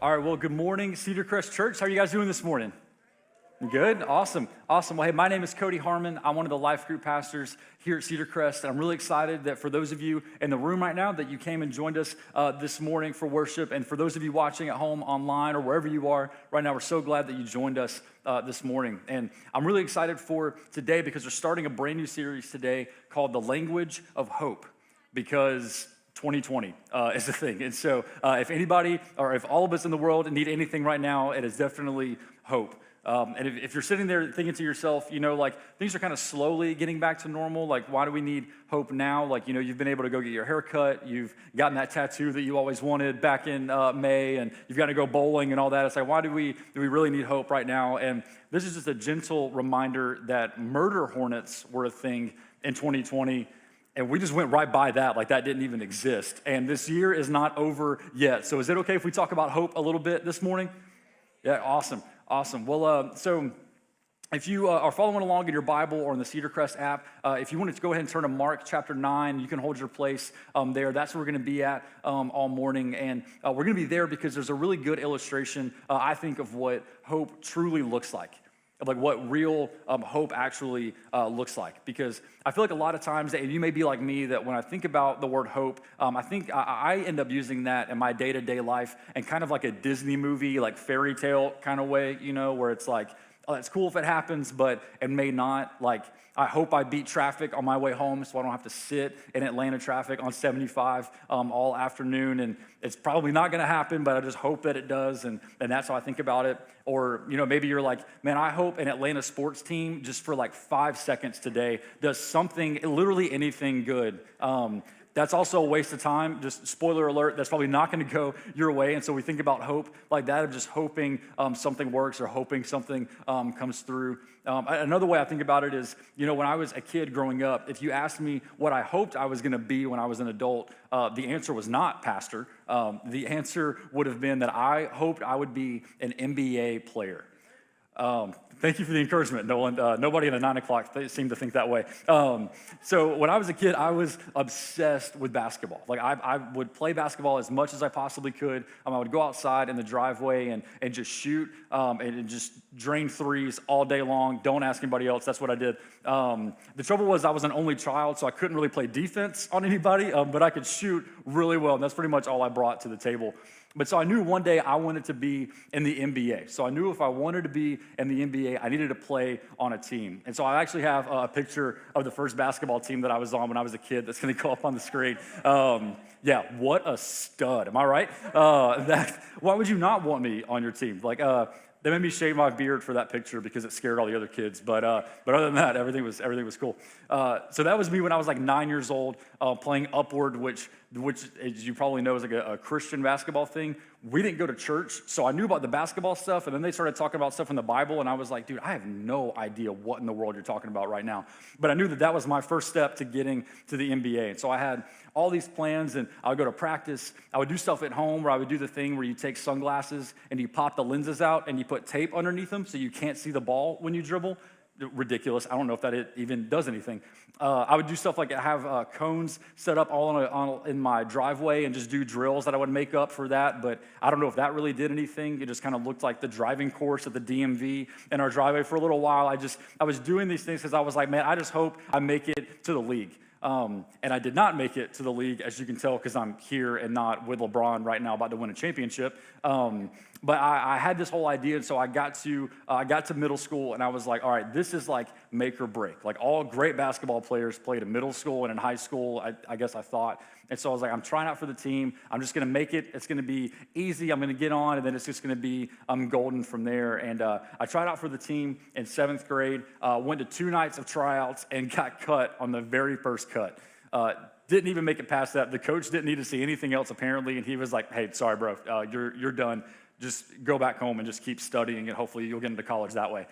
All right, well, good morning, Cedarcrest Church. How are you guys doing this morning? Good, awesome. Well, hey, my name is Cody Harmon. I'm one of the life group pastors here at Cedarcrest, and I'm really excited that for those of you in the room right now that you came and joined us this morning for worship, and for those of you watching at home online or wherever you are right now, we're so glad that you joined us this morning. And I'm really excited for today because we're starting a brand new series today called The Language of Hope, because 2020 is the thing. And so if anybody or if all of us in the world need anything right now, it is definitely hope. And if you're sitting there thinking to yourself, you know, like things are kind of slowly getting back to normal, like why do we need hope now? Like, you know, you've been able to go get your hair cut, you've gotten that tattoo that you always wanted back in May, and you've got to go bowling and all that. It's like, why do we really need hope right now? And this is just a gentle reminder that murder hornets were a thing in 2020. And we just went right by that, like that didn't even exist. And this year is not over yet. So is it okay if we talk about hope a little bit this morning? Yeah, awesome. Well, so if you are following along in your Bible or in the Cedarcrest app, if you wanted to go ahead and turn to Mark chapter 9, you can hold your place there. That's where we're going to be at all morning. And we're going to be there because there's a really good illustration, I think, of what hope truly looks like. Of like what real hope actually looks like. Because I feel like a lot of times, and you may be like me, that when I think about the word hope, I think I end up using that in my day-to-day life in kind of like a Disney movie, like fairy tale kind of way, you know, where it's like, oh, that's cool if it happens, but it may not. Like, I hope I beat traffic on my way home so I don't have to sit in Atlanta traffic on 75 all afternoon. And it's probably not going to happen, but I just hope that it does. And that's how I think about it. Or, you know, maybe you're like, man, I hope an Atlanta sports team just for like 5 seconds today does something, literally anything good. That's also a waste of time. Just spoiler alert, that's probably not going to go your way. And so we think about hope like that, of just hoping something works or hoping something comes through. Another way I think about it is, you know, when I was a kid growing up, if you asked me what I hoped I was going to be when I was an adult, the answer was not pastor. The answer would have been that I hoped I would be an NBA player. Thank you for the encouragement, Nolan. Nobody in the 9 o'clock seemed to think that way. So when I was a kid, I was obsessed with basketball. Like I would play basketball as much as I possibly could. I would go outside in the driveway and just shoot and just drain threes all day long. Don't ask anybody else. That's what I did. The trouble was I was an only child, so I couldn't really play defense on anybody, but I could shoot really well, and that's pretty much all I brought to the table. But so I knew one day I wanted to be in the NBA. So I knew if I wanted to be in the NBA, I needed to play on a team. And so I actually have a picture of the first basketball team that I was on when I was a kid that's going to go up on the screen. Yeah, what a stud. Am I right? Why would you not want me on your team? Like, they made me shave my beard for that picture because it scared all the other kids. But other than that, everything was cool. So that was me when I was like 9 years old, playing Upward, which, as you probably know, is like a Christian basketball thing. We didn't go to church, so I knew about the basketball stuff, and then they started talking about stuff in the Bible, and I was like, dude, I have no idea what in the world you're talking about right now. But I knew that was my first step to getting to the NBA. And so I had all these plans, and I would go to practice. I would do stuff at home where I would do the thing where you take sunglasses and you pop the lenses out and you put tape underneath them so you can't see the ball when you dribble. Ridiculous. I don't know if that even does anything. I would do stuff like have cones set up all in my driveway and just do drills that I would make up for that, but I don't know if that really did anything. It just kind of looked like the driving course at the DMV in our driveway for a little while. I was doing these things because I was like, man, I just hope I make it to the league. And I did not make it to the league, as you can tell, because I'm here and not with LeBron right now about to win a championship. But I had this whole idea, and so I got to middle school, and I was like, all right, this is like make or break. Like all great basketball players played in middle school and in high school, I guess I thought. And so I was like, I'm trying out for the team. I'm just going to make it. It's going to be easy. I'm going to get on, and then it's just going to be golden from there. And I tried out for the team in 7th grade, went to 2 nights of tryouts, and got cut on the very first cut. Didn't even make it past that. The coach didn't need to see anything else, apparently, and he was like, hey, sorry, bro, you're done. Just go back home and just keep studying, and hopefully you'll get into college that way.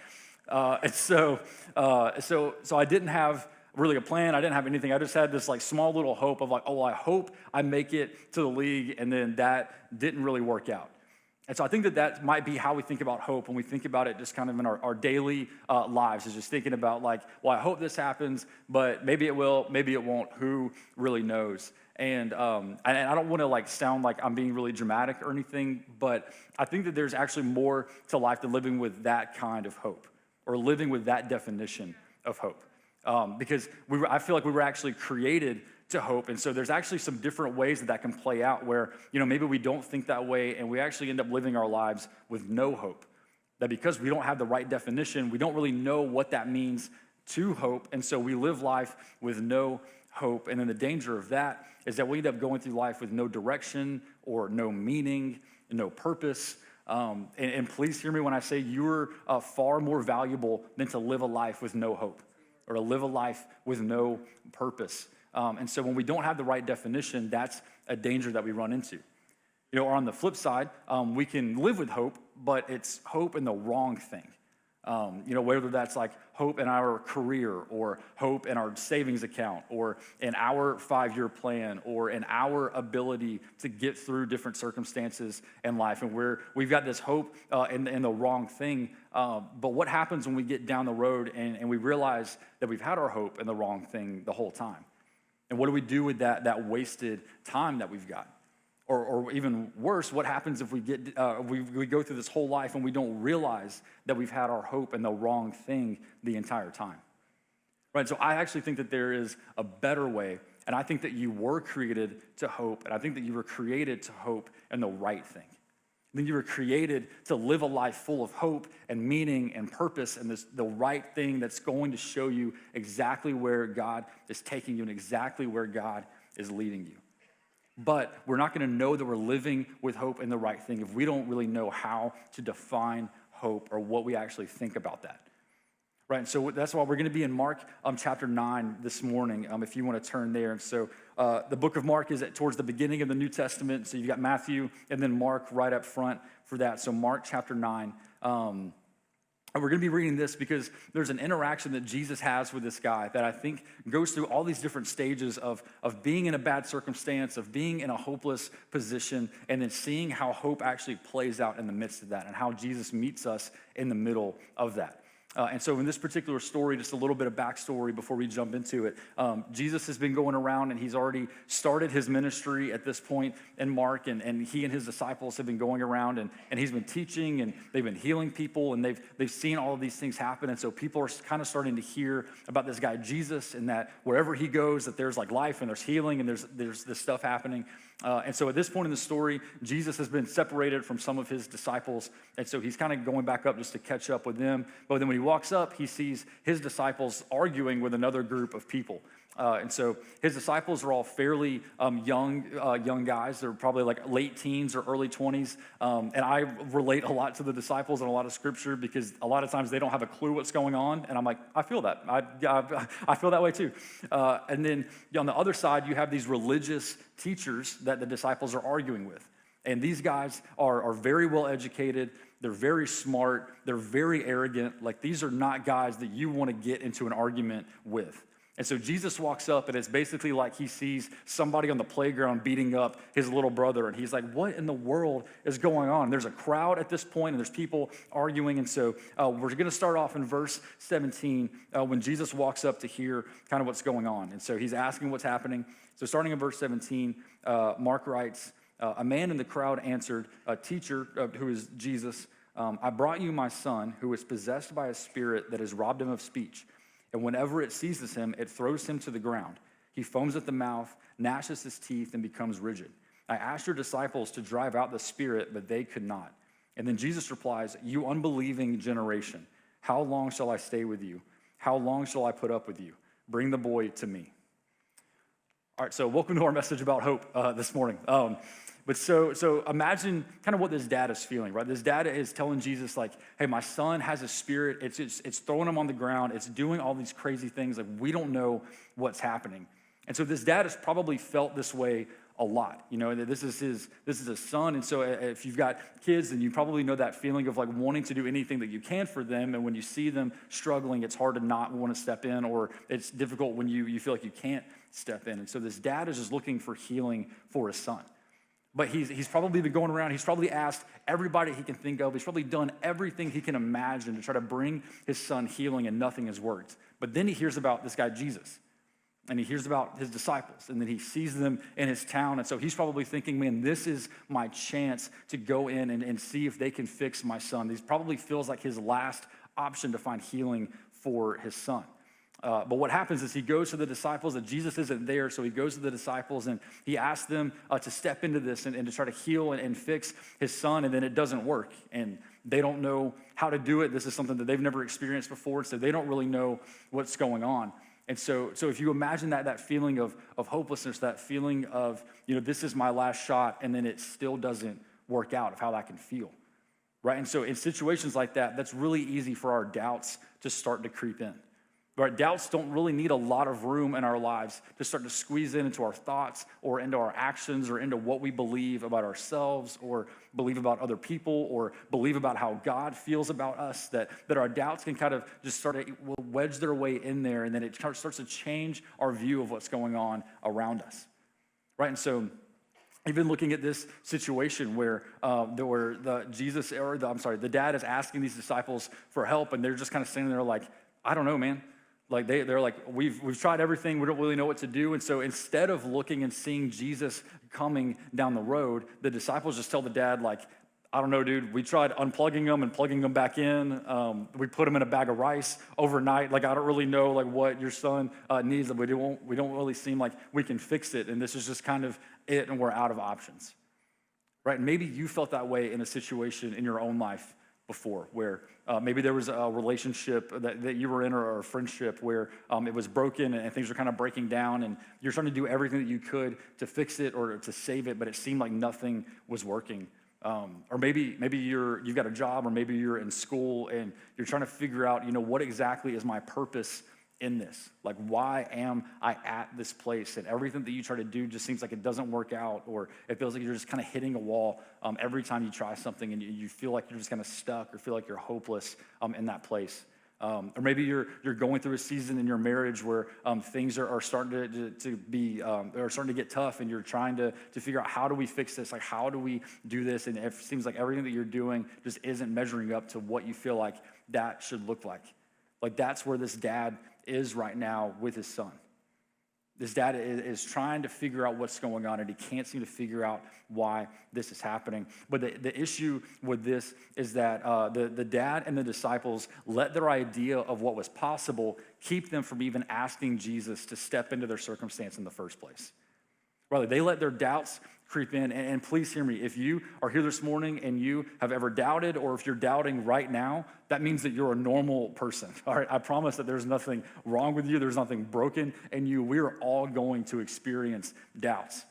So I didn't have really a plan. I didn't have anything. I just had this like small little hope of like, oh, I hope I make it to the league, and then that didn't really work out. And so I think that might be how we think about hope when we think about it just kind of in our daily lives, is just thinking about like, well, I hope this happens, but maybe it will, maybe it won't. Who really knows? And I don't want to like sound like I'm being really dramatic or anything, but I think that there's actually more to life than living with that kind of hope or living with that definition of hope. Because I feel like we were actually created to hope. And so there's actually some different ways that can play out where, maybe we don't think that way and we actually end up living our lives with no hope. That because we don't have the right definition, we don't really know what that means to hope. And so we live life with no hope. And then the danger of that is that we end up going through life with no direction or no meaning, no purpose. And please hear me when I say you're far more valuable than to live a life with no hope or to live a life with no purpose. And so when we don't have the right definition, that's a danger that we run into. Or on the flip side, we can live with hope, but it's hope in the wrong thing. Whether that's like hope in our career or hope in our savings account or in our 5-year plan or in our ability to get through different circumstances in life. And we've got this hope in the wrong thing. But what happens when we get down the road and we realize that we've had our hope in the wrong thing the whole time? And what do we do with that wasted time that we've got? Or even worse, what happens if we go through this whole life and we don't realize that we've had our hope in the wrong thing the entire time? Right? So I actually think that there is a better way, and I think that you were created to hope, and I think that you were created to hope in the right thing. Then you were created to live a life full of hope and meaning and purpose and the right thing that's going to show you exactly where God is taking you and exactly where God is leading you. But we're not going to know that we're living with hope in the right thing if we don't really know how to define hope or what we actually think about that. Right, and so that's why we're going to be in Mark chapter 9 this morning, if you want to turn there. And so the book of Mark is towards the beginning of the New Testament. So you've got Matthew and then Mark right up front for that. So Mark chapter 9. And we're going to be reading this because there's an interaction that Jesus has with this guy that I think goes through all these different stages of being in a bad circumstance, of being in a hopeless position, and then seeing how hope actually plays out in the midst of that and how Jesus meets us in the middle of that. And so in this particular story, just a little bit of backstory before we jump into it. Jesus has been going around and he's already started his ministry at this point in Mark, and he and his disciples have been going around and he's been teaching and they've been healing people and they've seen all of these things happen. And so people are kind of starting to hear about this guy Jesus, and that wherever he goes that there's like life and there's healing and there's this stuff happening. And so at this point in the story, Jesus has been separated from some of his disciples. And so he's kind of going back up just to catch up with them. But then when he walks up, he sees his disciples arguing with another group of people. And so his disciples are all fairly young guys. They're probably like late teens or early 20s. And I relate a lot to the disciples in a lot of scripture because a lot of times they don't have a clue what's going on. And I'm like, I feel that. I feel that way too. And then on the other side, you have these religious teachers that the disciples are arguing with. And these guys are very well educated. They're very smart. They're very arrogant. Like, these are not guys that you want to get into an argument with. And so Jesus walks up, and it's basically like he sees somebody on the playground beating up his little brother. And he's like, what in the world is going on? There's a crowd at this point, and there's people arguing. And so we're going to start off in verse 17 when Jesus walks up to hear kind of what's going on. And so he's asking what's happening. So starting in verse 17, Mark writes, a man in the crowd answered, a teacher, who is Jesus, I brought you my son who is possessed by a spirit that has robbed him of speech. And whenever it seizes him, it throws him to the ground. He foams at the mouth, gnashes his teeth, and becomes rigid. I asked your disciples to drive out the spirit, but they could not. And then Jesus replies, you unbelieving generation, how long shall I stay with you? How long shall I put up with you? Bring the boy to me. All right, so welcome to our message about hope this morning. But so imagine kind of what this dad is feeling, right? This dad is telling Jesus, like, hey, my son has a spirit. It's throwing him on the ground. It's doing all these crazy things. Like, we don't know what's happening. And so this dad has probably felt this way a lot. This is his son. And so if you've got kids, then you probably know that feeling of like wanting to do anything that you can for them. And when you see them struggling, it's hard to not want to step in, or it's difficult when you feel like you can't step in. And so this dad is just looking for healing for his son. But he's probably been going around. He's probably asked everybody he can think of. He's probably done everything he can imagine to try to bring his son healing, and nothing has worked. But then he hears about this guy, Jesus, and he hears about his disciples, and then he sees them in his town. And so he's probably thinking, man, this is my chance to go in and see if they can fix my son. This probably feels like his last option to find healing for his son. But what happens is he goes to the disciples, and Jesus isn't there, so he goes to the disciples and he asks them to step into this and to try to heal and fix his son, and then it doesn't work. And they don't know how to do it. This is something that they've never experienced before, so they don't really know what's going on. And so if you imagine that feeling of hopelessness, that feeling of, this is my last shot, and then it still doesn't work out, of how that can feel, right? And so in situations like that, that's really easy for our doubts to start to creep in. Right? Doubts don't really need a lot of room in our lives to start to squeeze into our thoughts or into our actions or into what we believe about ourselves or believe about other people or believe about how God feels about us, that our doubts can kind of just start to wedge their way in there, and then it starts to change our view of what's going on around us, right? And so even looking at this situation where the dad is asking these disciples for help, and they're just kind of standing there like, I don't know, man. Like they're like, we've tried everything. We don't really know what to do. And so instead of looking and seeing Jesus coming down the road, the disciples just tell the dad, like, I don't know, dude. We tried unplugging them and plugging them back in. We put them in a bag of rice overnight. Like, I don't really know like what your son needs. We don't really seem like we can fix it. And this is just kind of it, and we're out of options, right? And maybe you felt that way in a situation in your own life before, where maybe there was a relationship that you were in, or a friendship where it was broken and things were kind of breaking down, and you're trying to do everything that you could to fix it or to save it, but it seemed like nothing was working. Or maybe you've got a job, or maybe you're in school and you're trying to figure out, what exactly is my purpose in this? Like, why am I at this place? And everything that you try to do just seems like it doesn't work out, or it feels like you're just kind of hitting a wall every time you try something, and you feel like you're just kind of stuck, or feel like you're hopeless in that place. Or maybe you're going through a season in your marriage where things are starting to get tough, and you're trying to figure out, how do we fix this? Like, how do we do this? And it seems like everything that you're doing just isn't measuring up to what you feel like that should look like. Like, that's where this dad is right now with his son. This dad is trying to figure out what's going on, and he can't seem to figure out why this is happening. But the issue with this is that the dad and the disciples let their idea of what was possible keep them from even asking Jesus to step into their circumstance in the first place. Rather, they let their doubts creep in. And please hear me. If you are here this morning and you have ever doubted, or if you're doubting right now, that means that you're a normal person. All right, I promise that there's nothing wrong with you. There's nothing broken in you. We're all going to experience doubts.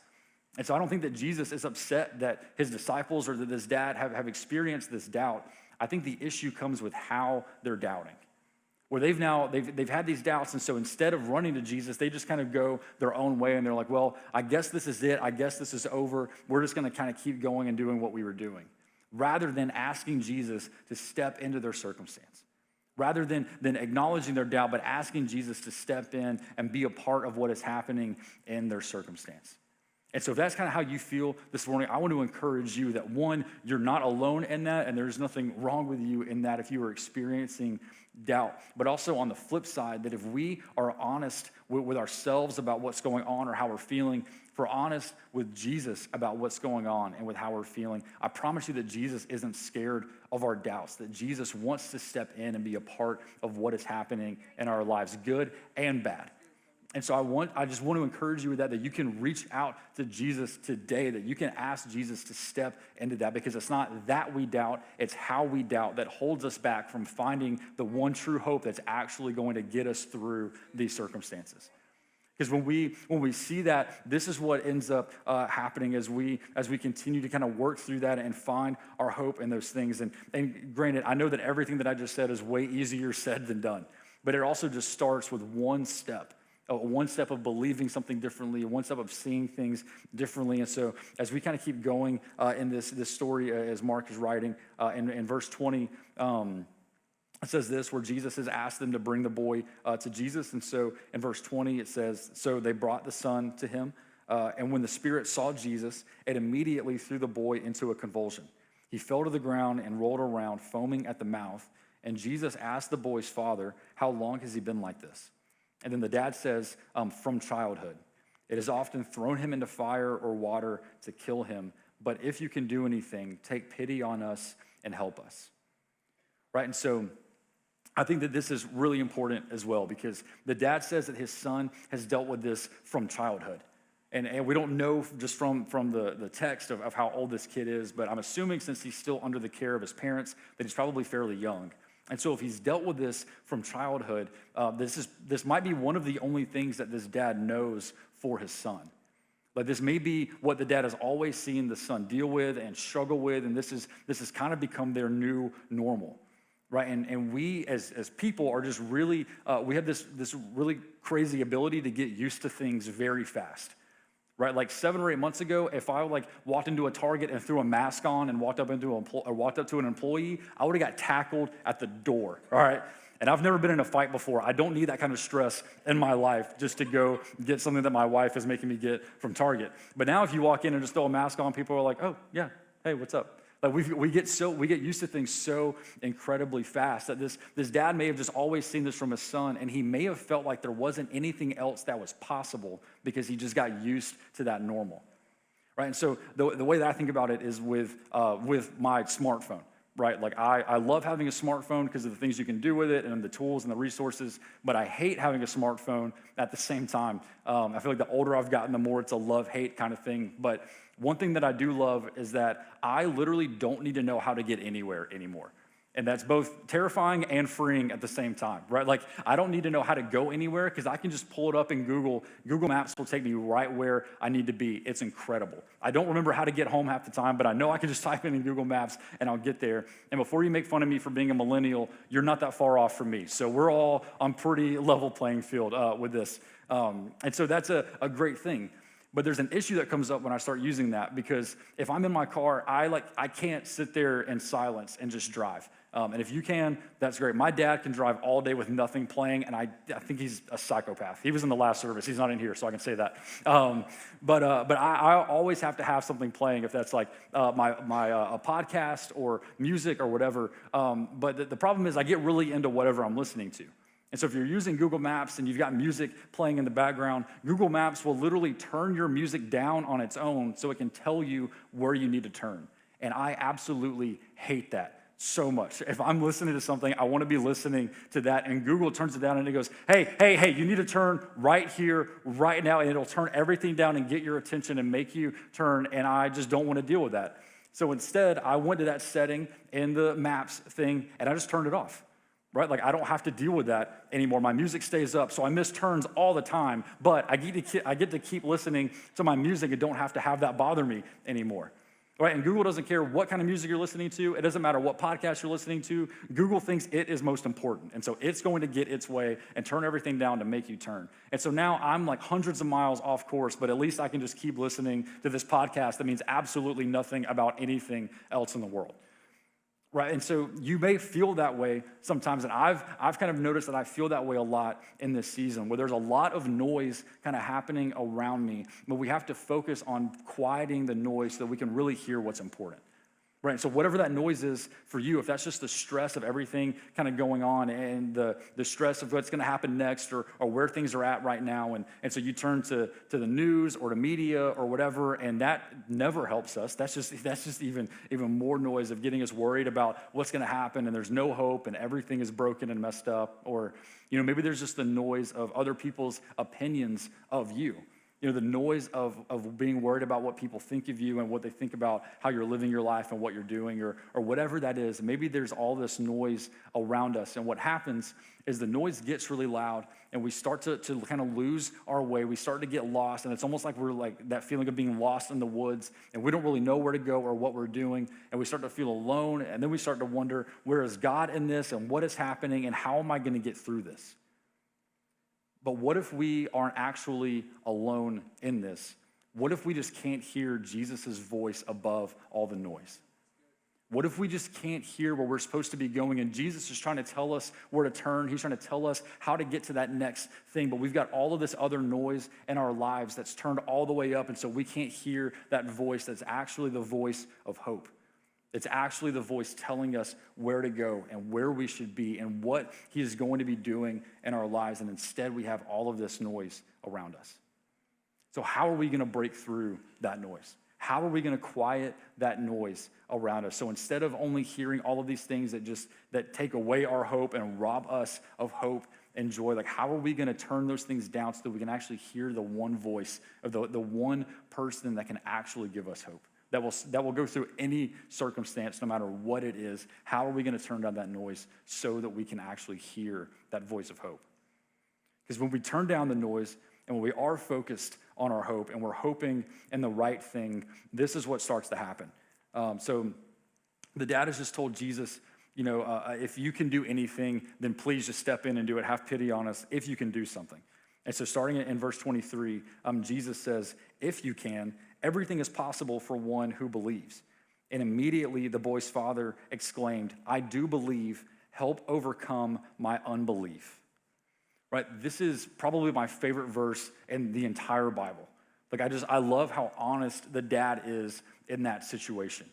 And so I don't think that Jesus is upset that his disciples or that this dad have experienced this doubt. I think the issue comes with how they're doubting. Where they've had these doubts, and so instead of running to Jesus, they just kind of go their own way, and they're like, well, I guess this is it. I guess this is over. We're just going to kind of keep going and doing what we were doing, rather than asking Jesus to step into their circumstance, rather than acknowledging their doubt, but asking Jesus to step in and be a part of what is happening in their circumstance. And so if that's kind of how you feel this morning, I want to encourage you that, one, you're not alone in that, and there's nothing wrong with you in that if you are experiencing doubt. But also on the flip side, that if we are honest with ourselves about what's going on or how we're feeling, if we're honest with Jesus about what's going on and with how we're feeling, I promise you that Jesus isn't scared of our doubts, that Jesus wants to step in and be a part of what is happening in our lives, good and bad. And so I just want to encourage you with that you can reach out to Jesus today, that you can ask Jesus to step into that, because it's not that we doubt, it's how we doubt that holds us back from finding the one true hope that's actually going to get us through these circumstances. Because when we see that, this is what ends up happening as we continue to kind of work through that and find our hope in those things. And granted, I know that everything that I just said is way easier said than done, but it also just starts with one step of believing something differently, one step of seeing things differently. And so as we kind of keep going in this story as Mark is writing, in verse 20, it says this, where Jesus has asked them to bring the boy to Jesus. And so in verse 20, it says, so they brought the son to him. And when the spirit saw Jesus, it immediately threw the boy into a convulsion. He fell to the ground and rolled around, foaming at the mouth. And Jesus asked the boy's father, how long has he been like this? And then the dad says, from childhood. It has often thrown him into fire or water to kill him. But if you can do anything, take pity on us and help us. Right? And so I think that this is really important as well, because the dad says that his son has dealt with this from childhood. And we don't know just from the text of how old this kid is, but I'm assuming since he's still under the care of his parents, that he's probably fairly young. And so if he's dealt with this from childhood, this might be one of the only things that this dad knows for his son. Like this may be what the dad has always seen the son deal with and struggle with, and this has kind of become their new normal, right? And we as people are just really, we have this really crazy ability to get used to things very fast. Right, like 7 or 8 months ago, if I walked into a Target and threw a mask on and walked up to an employee, I would have got tackled at the door. All right, and I've never been in a fight before. I don't need that kind of stress in my life just to go get something that my wife is making me get from Target. But now, if you walk in and just throw a mask on, people are like, "Oh yeah, hey, what's up?" Like we get used to things so incredibly fast that this dad may have just always seen this from his son, and he may have felt like there wasn't anything else that was possible because he just got used to that normal, right? And so the way that I think about it is with my smartphone, right? Like I love having a smartphone because of the things you can do with it and the tools and the resources, but I hate having a smartphone at the same time. I feel like the older I've gotten, the more it's a love-hate kind of thing, but one thing that I do love is that I literally don't need to know how to get anywhere anymore. And that's both terrifying and freeing at the same time, right? Like, I don't need to know how to go anywhere because I can just pull it up in Google. Google Maps will take me right where I need to be. It's incredible. I don't remember how to get home half the time, but I know I can just type in Google Maps and I'll get there. And before you make fun of me for being a millennial, you're not that far off from me. So we're all on pretty level playing field with this. And so that's a great thing. But there's an issue that comes up when I start using that, because if I'm in my car, I can't sit there in silence and just drive. And if you can, that's great. My dad can drive all day with nothing playing, and I think he's a psychopath. He was in the last service. He's not in here, so I can say that. But I always have to have something playing, if that's like a podcast or music or whatever. But the problem is I get really into whatever I'm listening to. And so if you're using Google Maps and you've got music playing in the background, Google Maps will literally turn your music down on its own so it can tell you where you need to turn. And I absolutely hate that so much. If I'm listening to something, I want to be listening to that, and Google turns it down and it goes, hey, you need to turn right here, right now, and it'll turn everything down and get your attention and make you turn, and I just don't want to deal with that. So instead, I went to that setting in the Maps thing, and I just turned it off. Right? Like, I don't have to deal with that anymore. My music stays up, so I miss turns all the time, but I get to keep listening to my music and don't have to have that bother me anymore. Right? And Google doesn't care what kind of music you're listening to. It doesn't matter what podcast you're listening to. Google thinks it is most important, and so it's going to get its way and turn everything down to make you turn. And so now I'm like hundreds of miles off course, but at least I can just keep listening to this podcast that means absolutely nothing about anything else in the world. Right, and so you may feel that way sometimes, and I've kind of noticed that I feel that way a lot in this season, where there's a lot of noise kind of happening around me, but we have to focus on quieting the noise so that we can really hear what's important. Right, so whatever that noise is for you, if that's just the stress of everything kind of going on and the stress of what's going to happen next or where things are at right now, and so you turn to the news or to media or whatever, and that never helps us. That's just even more noise of getting us worried about what's going to happen, and there's no hope, and everything is broken and messed up. Or maybe there's just the noise of other people's opinions of you. The noise of being worried about what people think of you and what they think about how you're living your life and what you're doing or whatever that is. Maybe there's all this noise around us. And what happens is the noise gets really loud and we start to kind of lose our way. We start to get lost, and it's almost like we're like that feeling of being lost in the woods, and we don't really know where to go or what we're doing. And we start to feel alone, and then we start to wonder, where is God in this, and what is happening, and how am I going to get through this? But what if we aren't actually alone in this? What if we just can't hear Jesus' voice above all the noise? What if we just can't hear where we're supposed to be going? And Jesus is trying to tell us where to turn. He's trying to tell us how to get to that next thing. But we've got all of this other noise in our lives that's turned all the way up. And so we can't hear that voice that's actually the voice of hope. It's actually the voice telling us where to go and where we should be and what he is going to be doing in our lives. And instead, we have all of this noise around us. So how are we going to break through that noise? How are we going to quiet that noise around us? So instead of only hearing all of these things that take away our hope and rob us of hope and joy, like how are we going to turn those things down so that we can actually hear the one voice of the one person that can actually give us hope? That will go through any circumstance, no matter what it is. How are we going to turn down that noise so that we can actually hear that voice of hope? Because when we turn down the noise and when we are focused on our hope and we're hoping in the right thing, this is what starts to happen. So the dad has just told Jesus, if you can do anything, then please just step in and do it. Have pity on us if you can do something. And so starting in verse 23, Jesus says, if you can, everything is possible for one who believes. And immediately the boy's father exclaimed, I do believe, help overcome my unbelief. Right? This is probably my favorite verse in the entire Bible. I love how honest the dad is in that situation.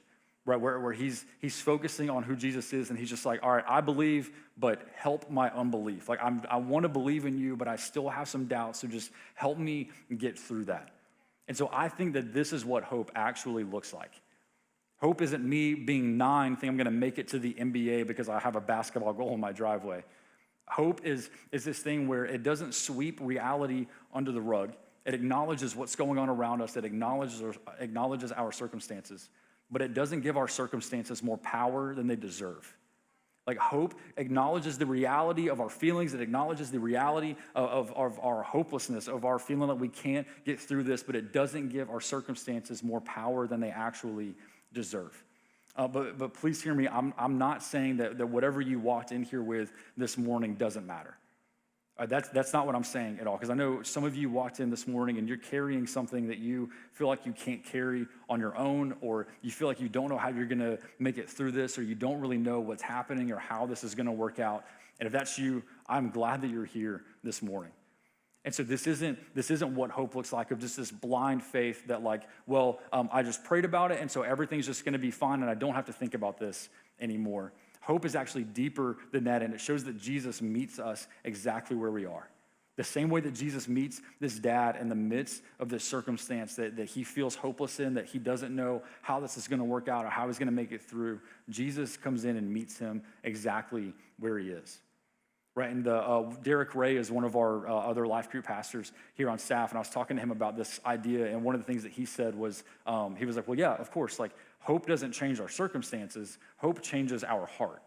Right? Where he's focusing on who Jesus is, and he's just like, all right, I believe, but help my unbelief. I want to believe in you, but I still have some doubts, so just help me get through that. And so I think that this is what hope actually looks like. Hope isn't me being 9, think I'm going to make it to the NBA because I have a basketball goal in my driveway. Hope is this thing where it doesn't sweep reality under the rug. It acknowledges what's going on around us. It acknowledges our circumstances. But it doesn't give our circumstances more power than they deserve. Hope acknowledges the reality of our feelings. It acknowledges the reality of our hopelessness, of our feeling that we can't get through this, but it doesn't give our circumstances more power than they actually deserve. But please hear me, I'm not saying that whatever you walked in here with this morning doesn't matter. That's not what I'm saying at all, because I know some of you walked in this morning and you're carrying something that you feel like you can't carry on your own, or you feel like you don't know how you're going to make it through this, or you don't really know what's happening or how this is going to work out. And if that's you, I'm glad that you're here this morning. And so this isn't what hope looks like, of just this blind faith that I just prayed about it, and so everything's just going to be fine and I don't have to think about this anymore. Hope is actually deeper than that, and it shows that Jesus meets us exactly where we are. The same way that Jesus meets this dad in the midst of this circumstance that he feels hopeless in, that he doesn't know how this is going to work out or how he's going to make it through, Jesus comes in and meets him exactly where he is. Right, and Derek Ray is one of our other life group pastors here on staff, and I was talking to him about this idea, and one of the things that he said was, he was like, well, yeah, of course, hope doesn't change our circumstances, hope changes our heart.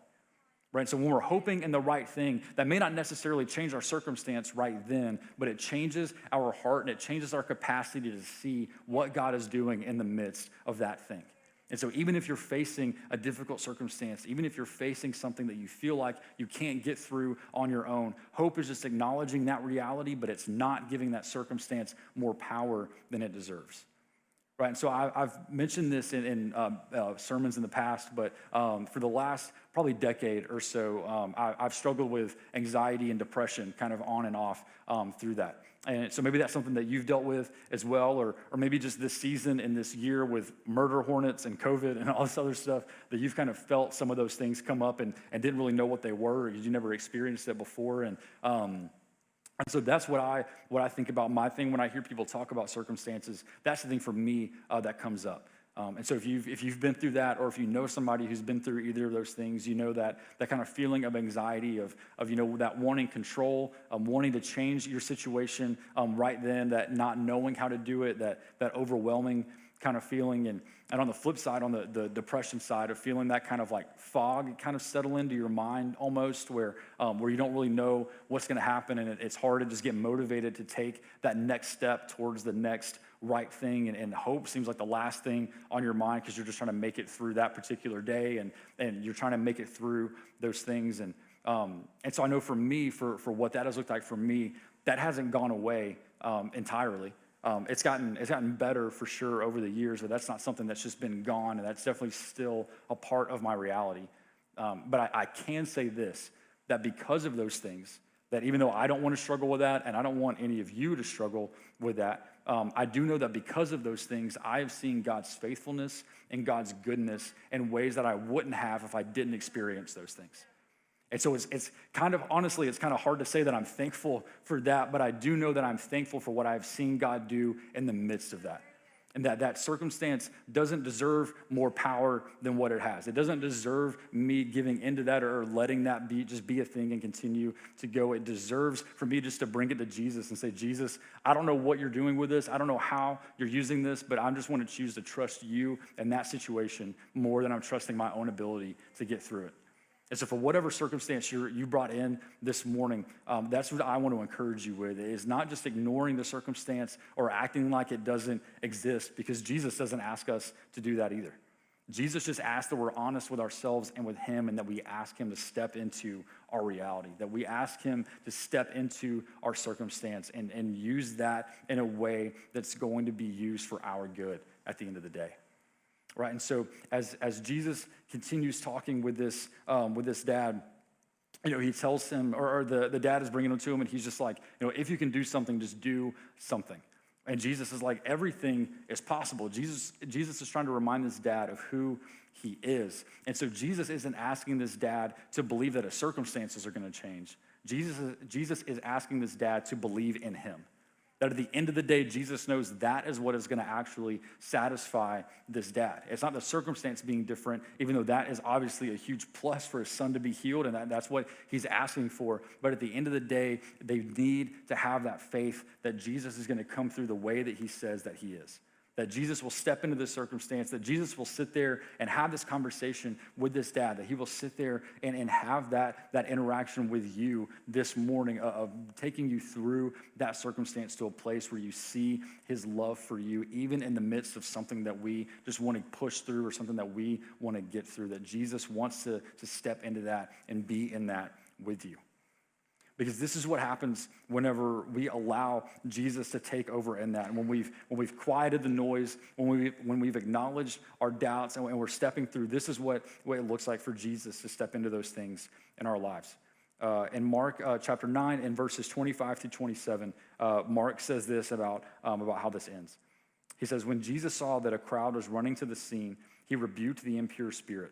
Right, so when we're hoping in the right thing, that may not necessarily change our circumstance right then, but it changes our heart, and it changes our capacity to see what God is doing in the midst of that thing. And so even if you're facing a difficult circumstance, even if you're facing something that you feel like you can't get through on your own, hope is just acknowledging that reality, but it's not giving that circumstance more power than it deserves. Right, and so I've mentioned this in sermons in the past, but for the last probably decade or so, I've struggled with anxiety and depression kind of on and off through that. And so maybe that's something that you've dealt with as well, or maybe just this season and this year with murder hornets and COVID and all this other stuff, that you've kind of felt some of those things come up and didn't really know what they were because you never experienced it before. And so that's what I think about. My thing when I hear people talk about circumstances, that's the thing for me that comes up. And so if you've been through that, or if you know somebody who's been through either of those things, you know that kind of feeling of anxiety of that wanting control, wanting to change your situation right then, that not knowing how to do it, that overwhelming kind of feeling. And on the flip side, on the depression side, of feeling that kind of fog kind of settle into your mind almost, where you don't really know what's going to happen, and it's hard to just get motivated to take that next step towards the next right thing, and hope seems like the last thing on your mind because you're just trying to make it through that particular day, and you're trying to make it through those things. And so I know for me, for what that has looked like for me, that hasn't gone away entirely. It's gotten better for sure over the years, but that's not something that's just been gone, and that's definitely still a part of my reality. But I can say this, that because of those things, that even though I don't want to struggle with that, and I don't want any of you to struggle with that, I do know that because of those things, I have seen God's faithfulness and God's goodness in ways that I wouldn't have if I didn't experience those things. And so it's kind of, honestly, it's kind of hard to say that I'm thankful for that, but I do know that I'm thankful for what I've seen God do in the midst of that. And that circumstance doesn't deserve more power than what it has. It doesn't deserve me giving into that or letting that just be a thing and continue to go. It deserves for me just to bring it to Jesus and say, Jesus, I don't know what you're doing with this. I don't know how you're using this, but I just want to choose to trust you in that situation more than I'm trusting my own ability to get through it. And so for whatever circumstance you brought in this morning, that's what I want to encourage you with, is not just ignoring the circumstance or acting like it doesn't exist, because Jesus doesn't ask us to do that either. Jesus just asks that we're honest with ourselves and with him, and that we ask him to step into our reality, that we ask him to step into our circumstance and use that in a way that's going to be used for our good at the end of the day. Right, and so as Jesus continues talking with this dad, he tells him, or the dad is bringing him to him, and he's just like, if you can do something, just do something. And Jesus is like, everything is possible. Jesus is trying to remind this dad of who he is. And so Jesus isn't asking this dad to believe that his circumstances are going to change. Jesus is asking this dad to believe in him. That at the end of the day, Jesus knows that is what is going to actually satisfy this dad. It's not the circumstance being different, even though that is obviously a huge plus for his son to be healed, and that's what he's asking for. But at the end of the day, they need to have that faith that Jesus is going to come through the way that he says that he is. That Jesus will step into this circumstance, that Jesus will sit there and have this conversation with this dad, that he will sit there and have that interaction with you this morning of taking you through that circumstance to a place where you see his love for you, even in the midst of something that we just want to push through or something that we want to get through, that Jesus wants to step into that and be in that with you. Because this is what happens whenever we allow Jesus to take over in that. And when we've quieted the noise, when we've acknowledged our doubts and we're stepping through, this is what it looks like for Jesus to step into those things in our lives. In Mark chapter 9 and verses 25 through 27, Mark says this about how this ends. He says, when Jesus saw that a crowd was running to the scene, he rebuked the impure spirit.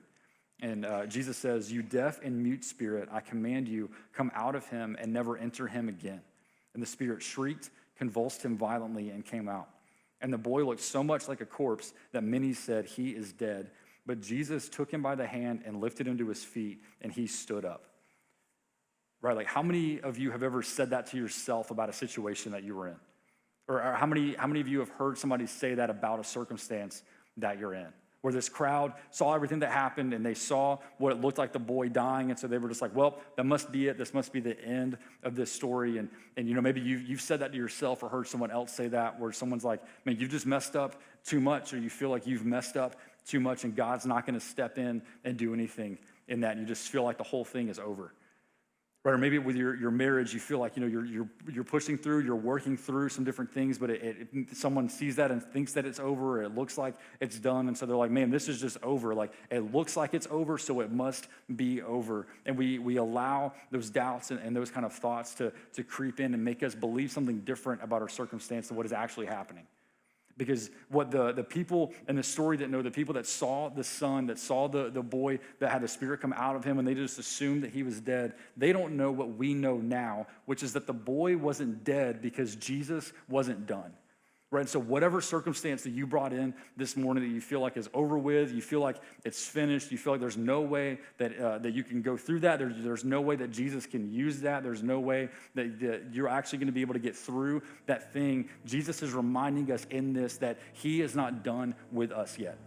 And Jesus says, you deaf and mute spirit, I command you, come out of him and never enter him again. And the spirit shrieked, convulsed him violently, and came out. And the boy looked so much like a corpse that many said, he is dead. But Jesus took him by the hand and lifted him to his feet, and he stood up. Right, like how many of you have ever said that to yourself about a situation that you were in? Or how many of you have heard somebody say that about a circumstance that you're in? Where this crowd saw everything that happened and they saw what it looked like, the boy dying, and so they were just like, well, that must be it. This must be the end of this story. And maybe you've said that to yourself or heard someone else say that, where someone's like, man, you've just messed up too much, or you feel like you've messed up too much and God's not going to step in and do anything in that. And you just feel like the whole thing is over. Right, or maybe with your marriage, you feel like you're pushing through, you're working through some different things, but someone sees that and thinks that it's over, or it looks like it's done, and so they're like, man, this is just over. Like it looks like it's over, so it must be over. And we allow those doubts and those kind of thoughts to creep in and make us believe something different about our circumstance than what is actually happening. Because what the people in the story that know, the people that saw the son, that saw the boy that had the spirit come out of him, and they just assumed that he was dead, they don't know what we know now, which is that the boy wasn't dead because Jesus wasn't done. Right, so whatever circumstance that you brought in this morning that you feel like is over with, you feel like it's finished, you feel like there's no way that you can go through that, there's no way that Jesus can use that, there's no way that you're actually going to be able to get through that thing. Jesus is reminding us in this that he is not done with us yet.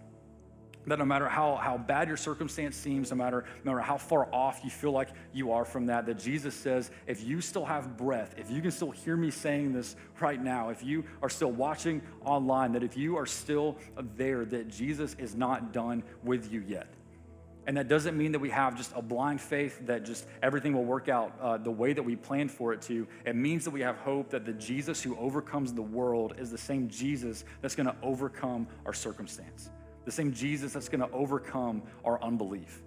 That no matter how bad your circumstance seems, no matter how far off you feel like you are from that Jesus says, if you still have breath, if you can still hear me saying this right now, if you are still watching online, that if you are still there, that Jesus is not done with you yet. And that doesn't mean that we have just a blind faith that just everything will work out the way that we planned for it to. It means that we have hope that the Jesus who overcomes the world is the same Jesus that's going to overcome our circumstance, the same Jesus that's going to overcome our unbelief.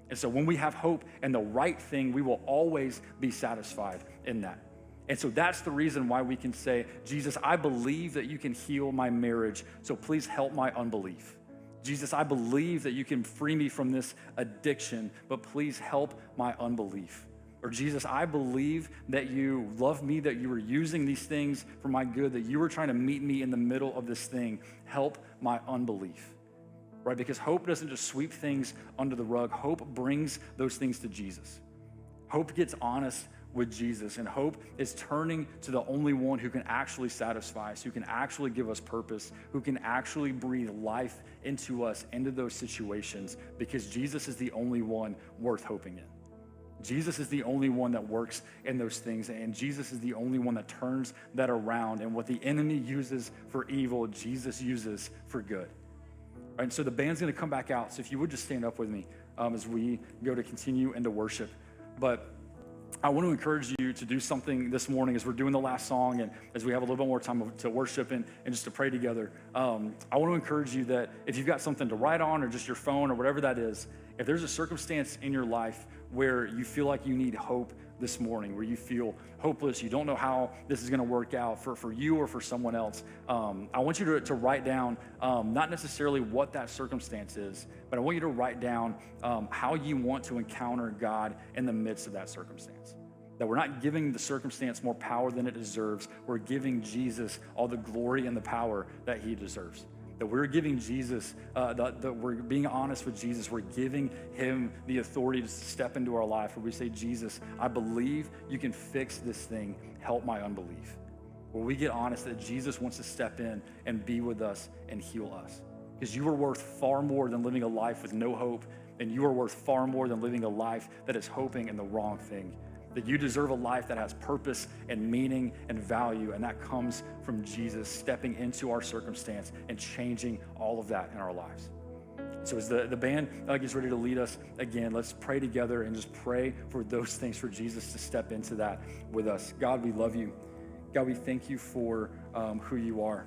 And so when we have hope in the right thing, we will always be satisfied in that. And so that's the reason why we can say, Jesus, I believe that you can heal my marriage, so please help my unbelief. Jesus, I believe that you can free me from this addiction, but please help my unbelief. Or Jesus, I believe that you love me, that you were using these things for my good, that you were trying to meet me in the middle of this thing. Help my unbelief, right? Because hope doesn't just sweep things under the rug. Hope brings those things to Jesus. Hope gets honest with Jesus, and hope is turning to the only one who can actually satisfy us, who can actually give us purpose, who can actually breathe life into us, into those situations, because Jesus is the only one worth hoping in. Jesus is the only one that works in those things, and Jesus is the only one that turns that around, and what the enemy uses for evil, Jesus uses for good. All right, and so the band's gonna come back out, so if you would just stand up with me as we go to continue into worship. But I want to encourage you to do something this morning as we're doing the last song and as we have a little bit more time to worship and just to pray together. I want to encourage you that if you've got something to write on or just your phone or whatever that is, if there's a circumstance in your life where you feel like you need hope this morning, where you feel hopeless, you don't know how this is going to work out for you or for someone else, I want you to write down not necessarily what that circumstance is, but I want you to write down how you want to encounter God in the midst of that circumstance. That we're not giving the circumstance more power than it deserves. We're giving Jesus all the glory and the power that he deserves. That we're giving Jesus, that we're being honest with Jesus. We're giving him the authority to step into our life where we say, Jesus, I believe you can fix this thing. Help my unbelief. Where we get honest that Jesus wants to step in and be with us and heal us. Because you are worth far more than living a life with no hope, and you are worth far more than living a life that is hoping in the wrong thing. That you deserve a life that has purpose and meaning and value, and that comes from Jesus stepping into our circumstance and changing all of that in our lives. So as the band gets ready to lead us again, let's pray together and just pray for those things, for Jesus to step into that with us. God, we love you. God, we thank you for who you are.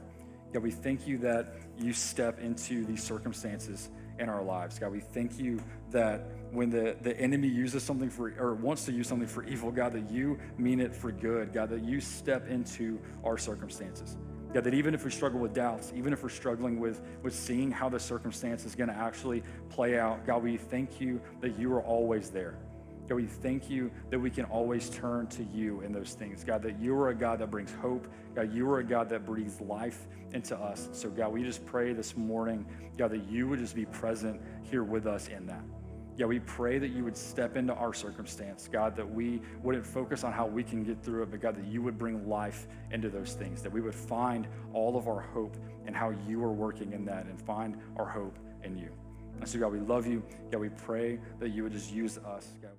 God, we thank you that you step into these circumstances in our lives. God, we thank you that when the enemy uses something or wants to use something for evil, God, that you mean it for good. God, that you step into our circumstances. God, that even if we struggle with doubts, even if we're struggling with seeing how the circumstance is going to actually play out, God, we thank you that you are always there. God, we thank you that we can always turn to you in those things. God, that you are a God that brings hope. God, you are a God that breathes life into us. So God, we just pray this morning, God, that you would just be present here with us in that. God, we pray that you would step into our circumstance. God, that we wouldn't focus on how we can get through it, but God, that you would bring life into those things, that we would find all of our hope in how you are working in that and find our hope in you. And so God, we love you. God, we pray that you would just use us. God.